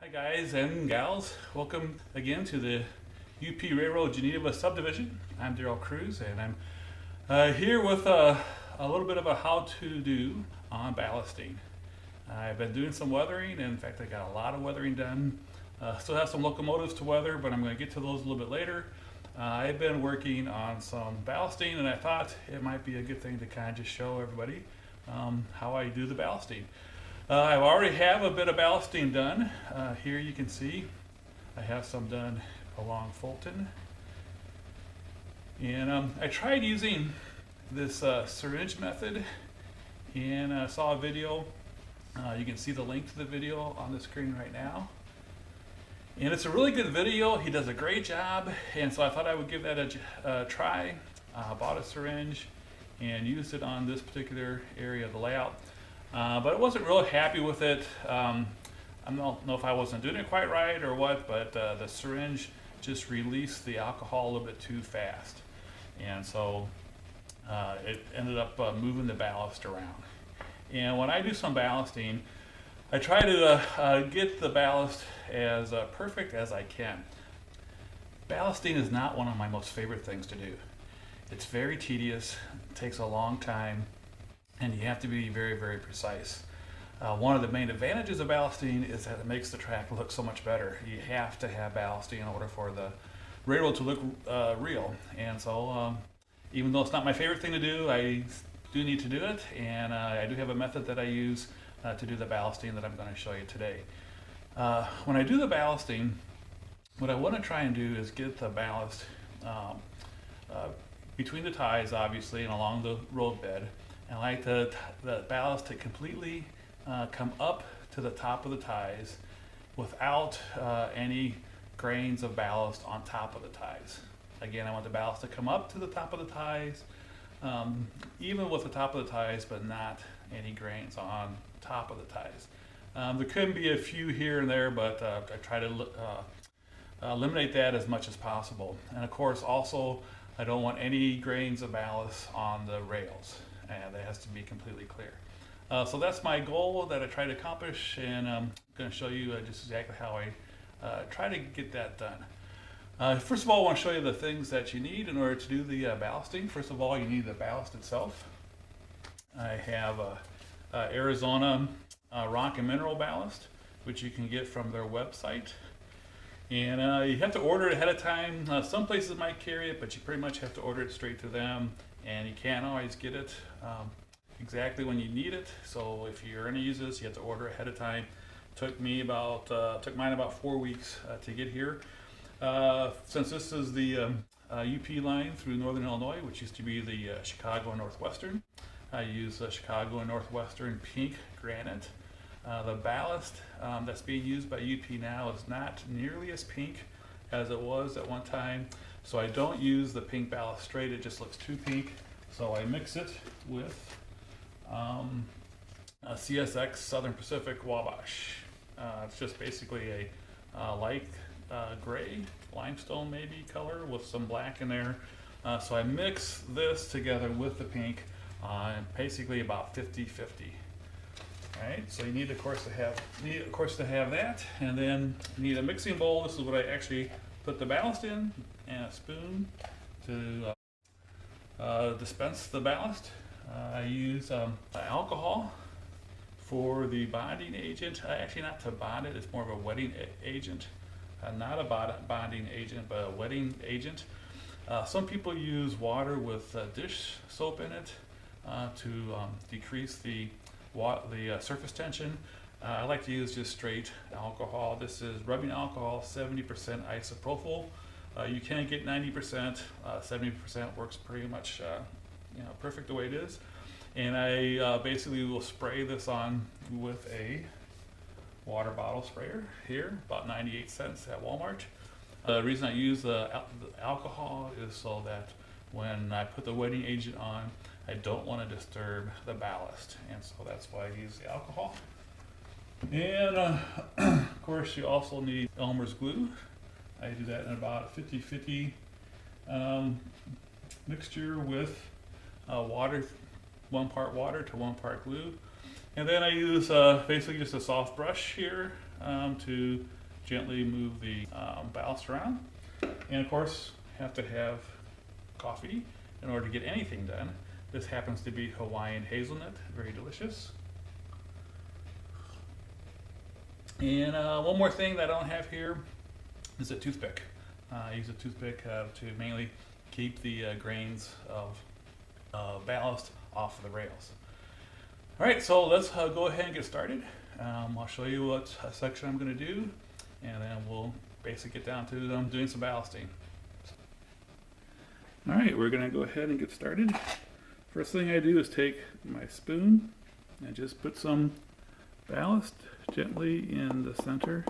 Hi guys and gals, welcome again to the UP Railroad Geneva Subdivision. I'm Daryl Cruz and I'm here with a little bit of a how-to do on ballasting. I've been doing some weathering, and in fact I got a lot of weathering done. Still have some locomotives to weather, but I'm going to get to those a little bit later. I've been working on some ballasting, and I thought it might be a good thing to kind of just show everybody how I do the ballasting. I already have a bit of ballasting done. Here you can see I have some done along Fulton. And I tried using this syringe method, and I saw a video. You can see the link to the video on the screen right now. And it's a really good video. He does a great job, and so I thought I would give that a try. Bought a syringe and used it on this particular area of the layout. But I wasn't really happy with it. I don't know if I wasn't doing it quite right or what, but the syringe just released the alcohol a little bit too fast. And so it ended up moving the ballast around. And when I do some ballasting, I try to get the ballast as perfect as I can. Ballasting is not one of my most favorite things to do. It's very tedious, it takes a long time, and you have to be very, very precise. One of the main advantages of ballasting is that it makes the track look so much better. You have to have ballasting in order for the railroad to look real. And so even though it's not my favorite thing to do, I do need to do it, and I do have a method that I use to do the ballasting that I'm going to show you today. When I do the ballasting, what I want to try and do is get the ballast between the ties, obviously, and along the road bed. And I like the ballast to completely come up to the top of the ties without any grains of ballast on top of the ties. Again, I want the ballast to come up to the top of the ties, even with the top of the ties, but not any grains on top of the ties. There could be a few here and there, but I try to eliminate that as much as possible. And of course, also, I don't want any grains of ballast on the rails, and that has to be completely clear. So that's my goal that I try to accomplish, and I'm going to show you just exactly how I try to get that done. First of all, I want to show you the things that you need in order to do the ballasting. First of all, you need the ballast itself. I have Arizona rock and mineral ballast, which you can get from their website. And you have to order it ahead of time. Some places might carry it, but you pretty much have to order it straight to them, and you can't always get it exactly when you need it. So if you're going to use this, you have to order ahead of time. Took mine about 4 weeks to get here. Since this is the UP line through Northern Illinois, which used to be the Chicago and Northwestern, I use Chicago and Northwestern pink granite. The ballast that's being used by UP now is not nearly as pink as it was at one time. So I don't use the pink ballast straight, it just looks too pink. So I mix it with a CSX Southern Pacific Wabash. It's just basically a light gray, limestone maybe color with some black in there. So I mix this together with the pink, basically about 50-50. Alright, so you need of course to have that, and then you need a mixing bowl. This is what I actually put the ballast in, and a spoon to dispense the ballast. I use alcohol for the bonding agent. Actually, not to bond it, it's more of a wetting agent. Not a bonding agent, but a wetting agent. Some people use water with dish soap in it to decrease the surface tension. I like to use just straight alcohol. This is rubbing alcohol, 70% isopropyl. You can get 90%, 70% works pretty much perfect the way it is. And I basically will spray this on with a water bottle sprayer here, about 98 cents at Walmart. The reason I use the alcohol is so that when I put the wetting agent on, I don't want to disturb the ballast, and so that's why I use the alcohol. And of course you also need Elmer's glue. I do that in about a 50-50 mixture with water, 1 part water to 1 part glue. And then I use basically just a soft brush here to gently move the ballast around. And of course, have to have coffee in order to get anything done. This happens to be Hawaiian hazelnut, very delicious. And one more thing that I don't have here is a toothpick. I use a toothpick to mainly keep the grains of ballast off of the rails. All right, so let's go ahead and get started. I'll show you what section I'm going to do, and then we'll basically get down to doing some ballasting. All right, we're going to go ahead and get started. First thing I do is take my spoon and just put some ballast gently in the center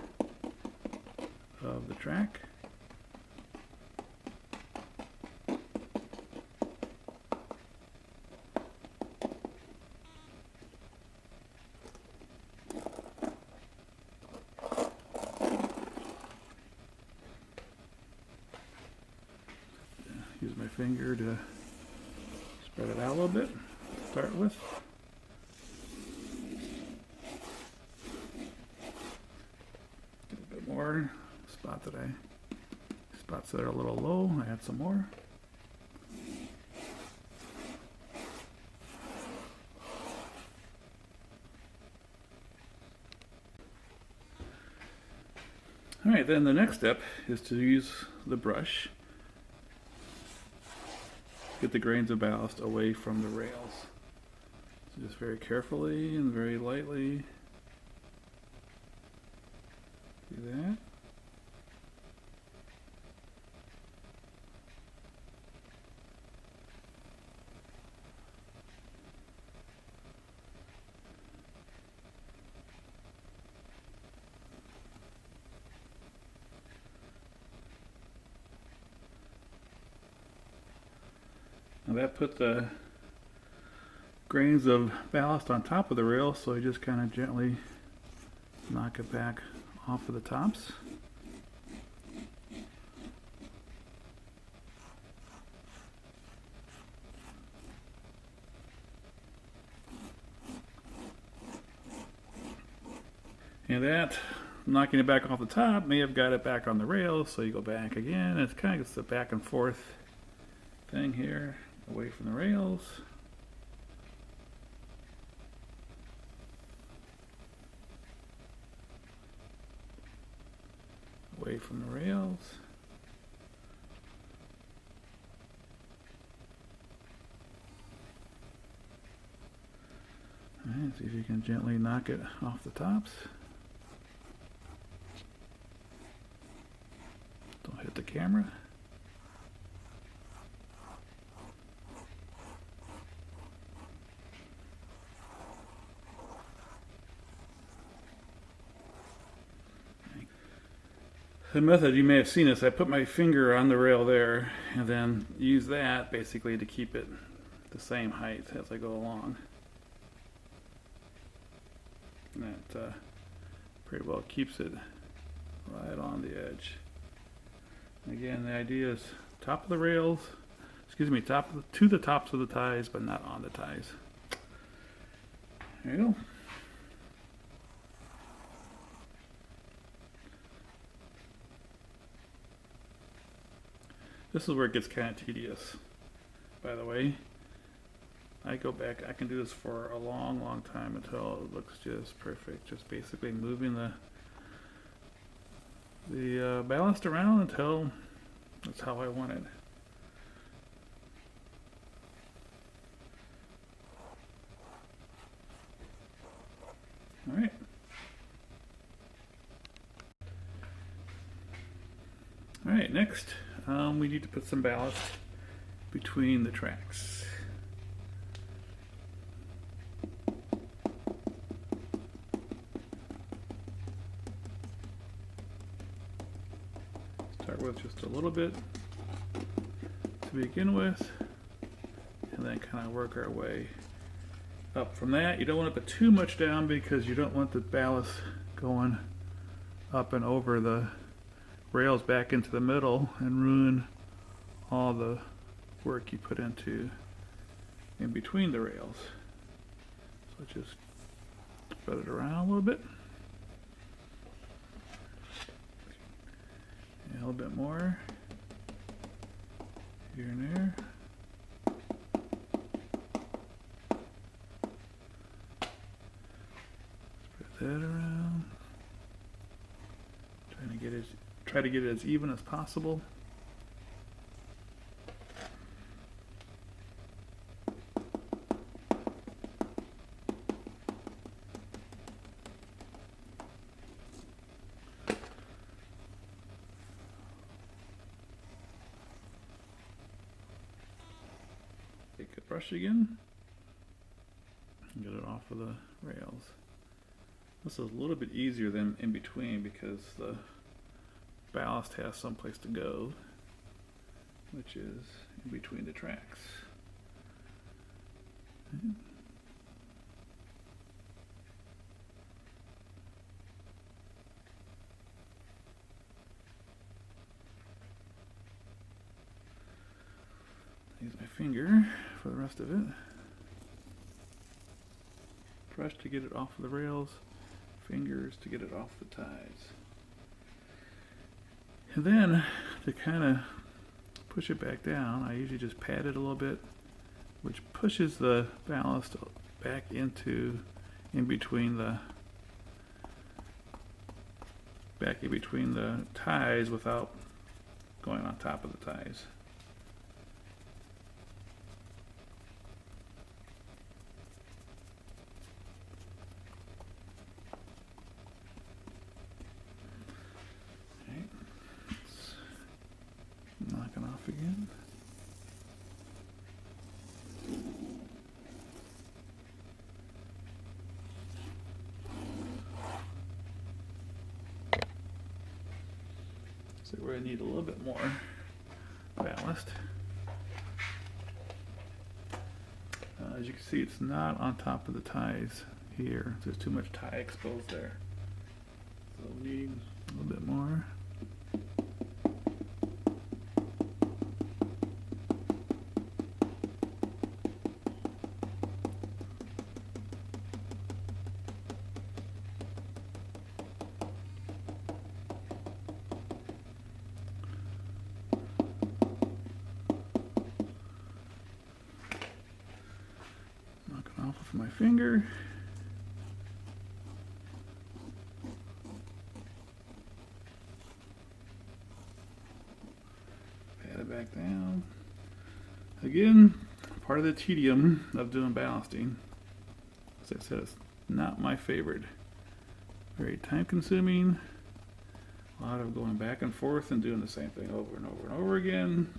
of the track. Use my finger to spread it out a little bit to start with. Get a bit more. Spots that are a little low, I add some more. All right, then the next step is to use the brush. Get the grains of ballast away from the rails. So just very carefully and very lightly do that. Now that put the grains of ballast on top of the rail, so I just kind of gently knock it back off of the tops. And that, knocking it back off the top, may have got it back on the rail, so you go back again. It's kind of just a back and forth thing here. Away from the rails. Away from the rails. All right, see if you can gently knock it off the tops. Don't hit the camera. The method, you may have seen this, I put my finger on the rail there and then use that basically to keep it the same height as I go along. And that pretty well keeps it right on the edge. And again, the idea is top of the rails, to the tops of the ties, but not on the ties. There you go. This is where it gets kind of tedious, by the way. I go back, I can do this for a long time until it looks just perfect. Just basically moving the ballast around until that's how I want it. All right. All right, next. We need to put some ballast between the tracks. Start with just a little bit to begin with, and then kind of work our way up from that. You don't want to put too much down because you don't want the ballast going up and over the rails back into the middle and ruin all the work you put into in between the rails. So just spread it around a little bit. little bit more here and there. Spread that around. Try to get it as even as possible. Take the brush again and get it off of the rails. This is a little bit easier than in between because the ballast has someplace to go, which is in between the tracks. Okay. Use my finger for the rest of it. Brush to get it off of the rails, fingers to get it off the ties. And then to kind of push it back down, I usually just pat it a little bit, which pushes the ballast back in between the ties without going on top of the ties. Knock it off again. So where I need a little bit more ballast. As you can see, it's not on top of the ties here. There's too much tie exposed there. So we need a little bit more. Off with my finger. Pat it back down. Again, part of the tedium of doing ballasting. As I said, it's not my favorite. Very time consuming. A lot of going back and forth and doing the same thing over and over and over again.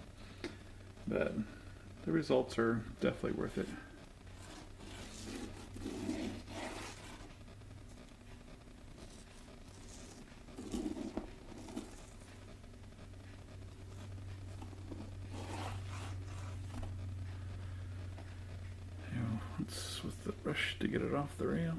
But the results are definitely worth it. With the brush to get it off the rail.